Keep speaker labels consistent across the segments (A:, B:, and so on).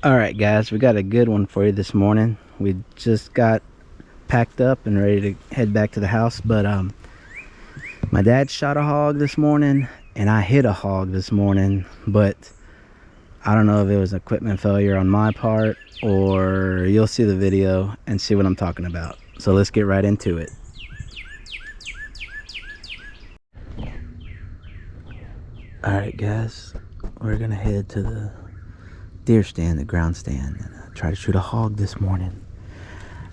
A: All right, guys, we got a good one for you this morning. We just got packed up and ready to head back to the house, but my dad shot a hog this morning and I hit a hog this morning, but I don't know if it was equipment failure on my part, or you'll see the video and see what I'm talking about. So let's get right into it. All right, guys, we're gonna head to the deer stand, the ground stand, and try to shoot a hog this morning.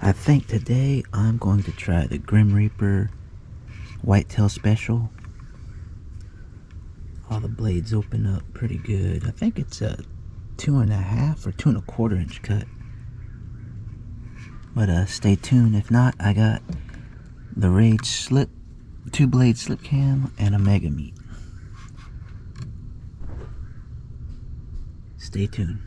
A: I think today I'm going to try the Grim Reaper whitetail special. All the blades open up pretty good. I think it's a 2.5 or 2.25 inch cut. But stay tuned. If not, I got the Rage slip, 2-blade slip cam, and a Mega Meat. Stay tuned.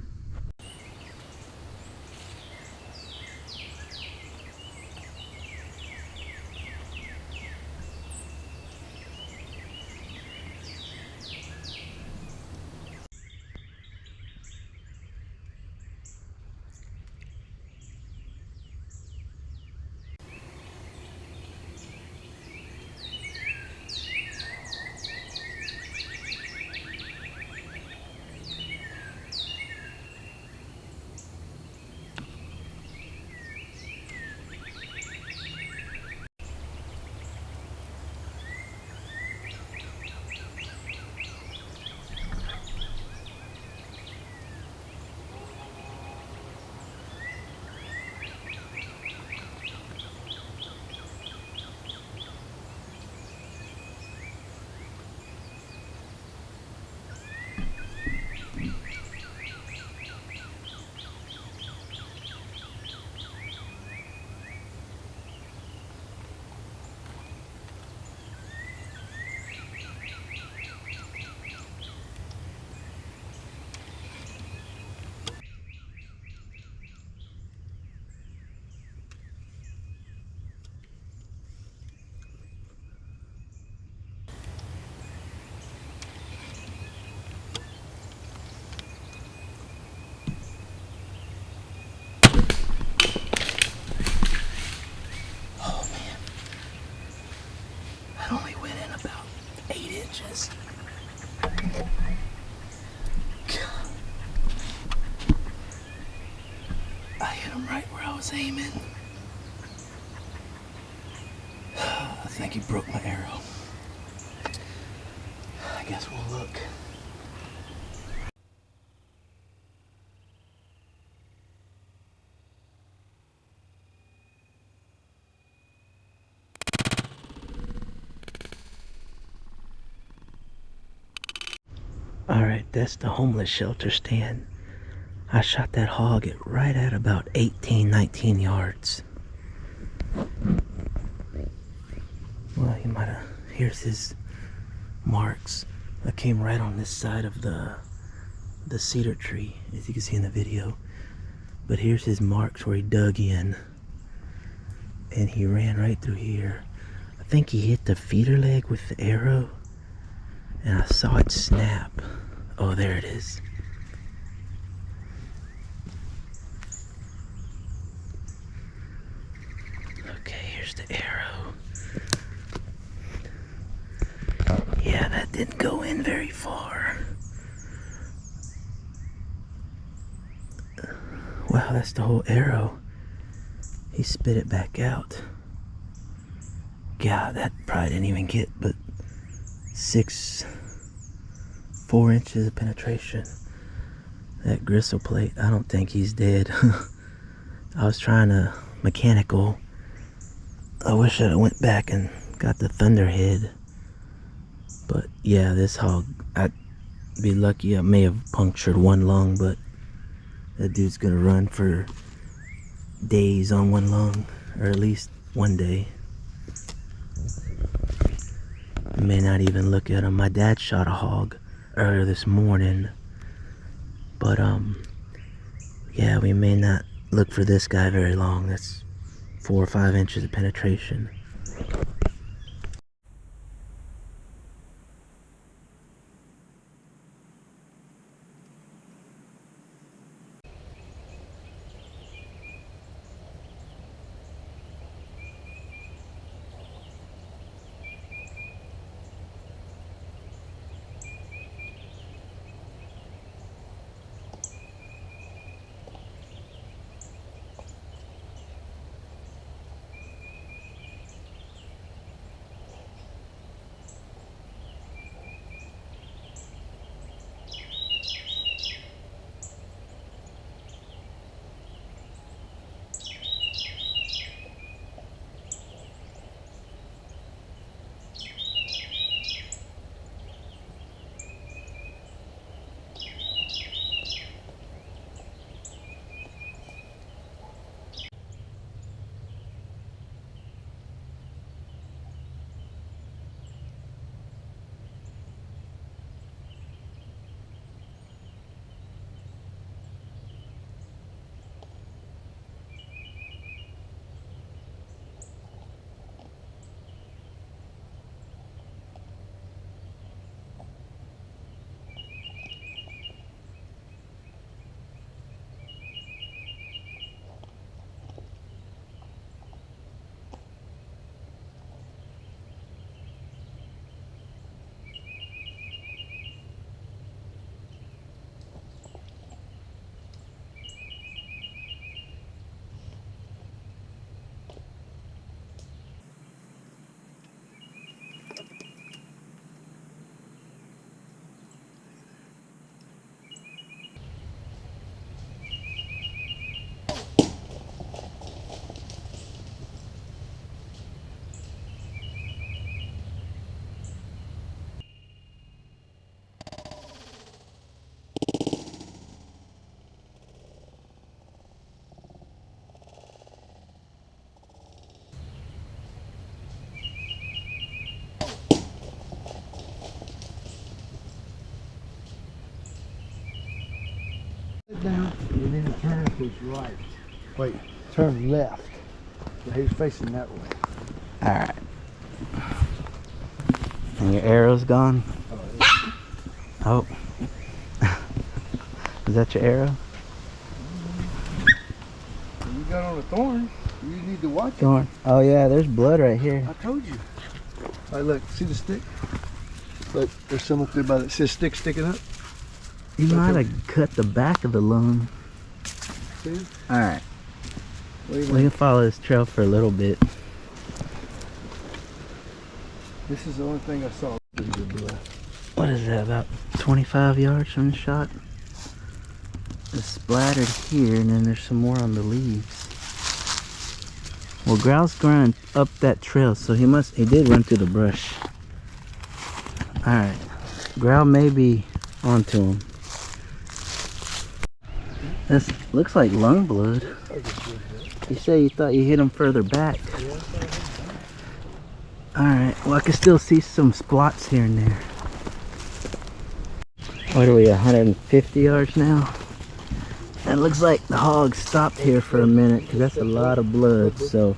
A: That only went in about 8 inches. I hit him right where I was aiming. I think he broke my arrow. I guess we'll look. Alright, that's the homeless shelter stand. I shot that hog right at about 18, 19 yards. Well, you might have, here's his marks. I came right on this side of the cedar tree, as you can see in the video. But here's his marks where he dug in. And he ran right through here. I think he hit the feeder leg with the arrow. And I saw it snap. Oh, there it is. Okay, here's the arrow. Yeah, that didn't go in very far. Wow, that's the whole arrow. He spit it back out. God, that probably didn't even get but 4 inches of penetration. That gristle plate, I don't think he's dead. I was trying to mechanical. I wish I went back and got the thunderhead. But yeah, this hog, I'd be lucky. I may have punctured one lung, but that dude's gonna run for days on one lung, or at least one day. I may not even look at him. My dad shot a hog earlier this morning, but yeah, we may not look for this guy very long. That's 4 or 5 inches of penetration.
B: Down, and then turn his right. Wait, turn left. Yeah, he's facing that way.
A: Alright. And your arrow's gone? Oh. Is that your arrow?
B: You got on a thorn. You need to watch
A: Thorn. Oh yeah, there's blood right here.
B: I told you. All right, look, see the stick? Look, there's some up there by that says stick sticking up.
A: You might have cut the back of the lung.
B: See?
A: Alright. We can follow this trail for a little bit.
B: This is the only thing I saw.
A: What is that, about 25 yards from the shot? It's splattered here, and then there's some more on the leaves. Well, Growl's going up that trail, so he did run through the brush. Alright. Growl may be onto him. This looks like lung blood. You say you thought you hit him further back. Alright, well I can still see some splots here and there. What are we, 150 yards now? It looks like the hog stopped here for a minute because that's a lot of blood, so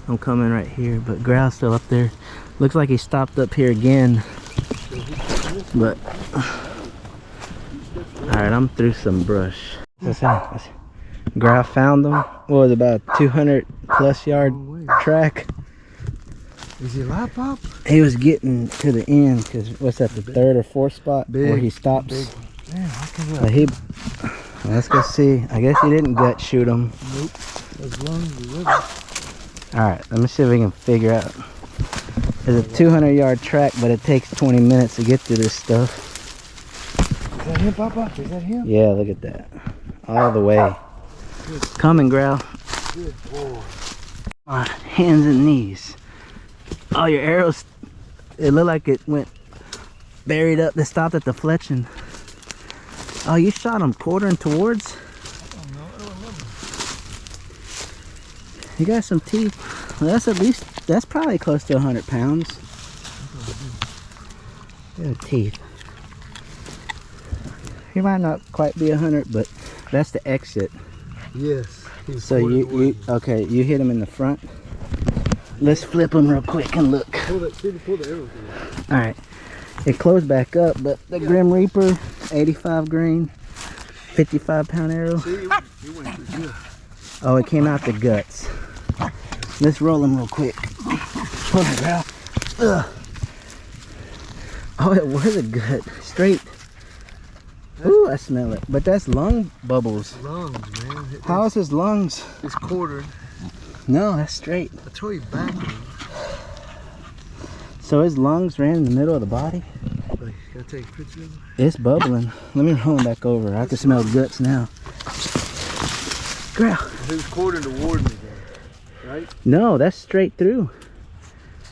A: I'm coming right here. But Growl's still up there. Looks like he stopped up here again. But alright, I'm through some brush. Growl found them. What was it, about a 200 plus yard track?
B: Is he alive, Pop?
A: He was getting to the end because what's that, the third or fourth spot where he stops? Let's go see. I guess he didn't gut shoot him.
B: Nope. As long as he
A: Alright, let me see if we can figure out. There's a 200 yard track, but it takes 20 minutes to get through this stuff.
B: Is that him, Papa? Is that him?
A: Yeah, look at that. All the way.
B: Good.
A: Coming, Growl.
B: Good boy.
A: On hands and knees. Oh, your arrows, it looked like it went buried up. They stopped at the fletching. Oh, you shot him quartering towards?
B: I don't know. I don't remember.
A: You got some teeth. Well, that's at least, that's probably close to 100 pounds. Yeah, teeth. He might not quite be 100, but that's the exit.
B: Yes.
A: So you okay, you hit him in the front. Let's flip him real quick and look.
B: Pull the arrow through.
A: Alright. It closed back up, but the Grim Reaper, 85 grain, 55 pound arrow.
B: See, it went through good.
A: Oh, it came out the guts. Let's roll him real quick. Hold on, Growl. Ugh. Oh, it was a gut. Straight. Ooh, I smell it. But that's lung bubbles.
B: Lungs, man.
A: How is his lungs?
B: It's quartered.
A: No, that's straight.
B: I told you back.
A: So his lungs ran in the middle of the body?
B: Like, gotta take a picture of him.
A: It's bubbling. Let me roll him back over. I can smell guts now. Growl.
B: He was quartered toward me there, right?
A: No, that's straight through.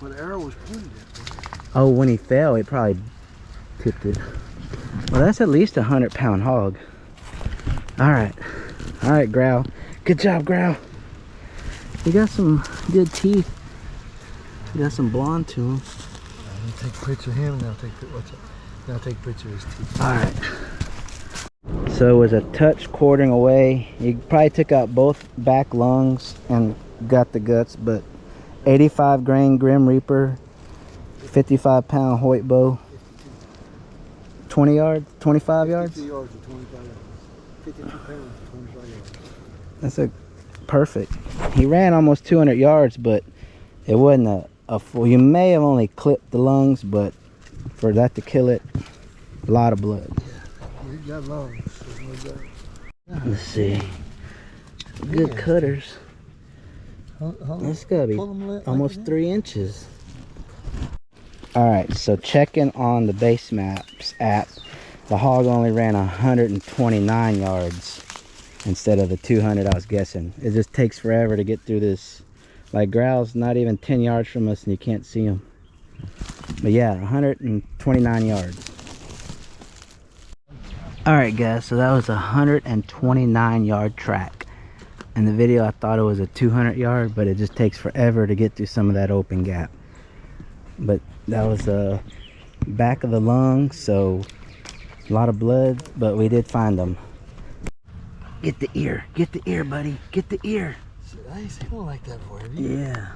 B: Well, the arrow was pointed at me.
A: Oh, when he fell, it probably tipped it. Well, that's at least a 100 pound hog. Alright. Alright, Growl. Good job, Growl. He got some good teeth. He got some blonde to him.
B: I'm gonna take a picture of him and I'll take a picture of his teeth.
A: Alright. So it was a touch quartering away. He probably took out both back lungs and got the guts, but 85 grain Grim Reaper, 55 pound Hoyt bow. 20 yards, 25 yards?
B: 50 yards or 25 yards. 52 pounds, 25 yards.
A: That's a perfect. He ran almost 200 yards, but it wasn't a full. You may have only clipped the lungs, but for that to kill it, a lot of blood.
B: Yeah, he got lungs. So no.
A: Let's see. Good cutters. That's gotta be almost 3 inches. Alright, so checking on the base maps app, the hog only ran 129 yards instead of the 200 I was guessing. It just takes forever to get through this. Like, Growl's not even 10 yards from us and you can't see him. But yeah, 129 yards. Alright guys, so that was a 129 yard track. In the video I thought it was a 200 yard, but it just takes forever to get through some of that open gap. But that was the back of the lung, so a lot of blood, but we did find them. Get the ear, buddy. Get the ear.
B: I used to like that for you.
A: Yeah.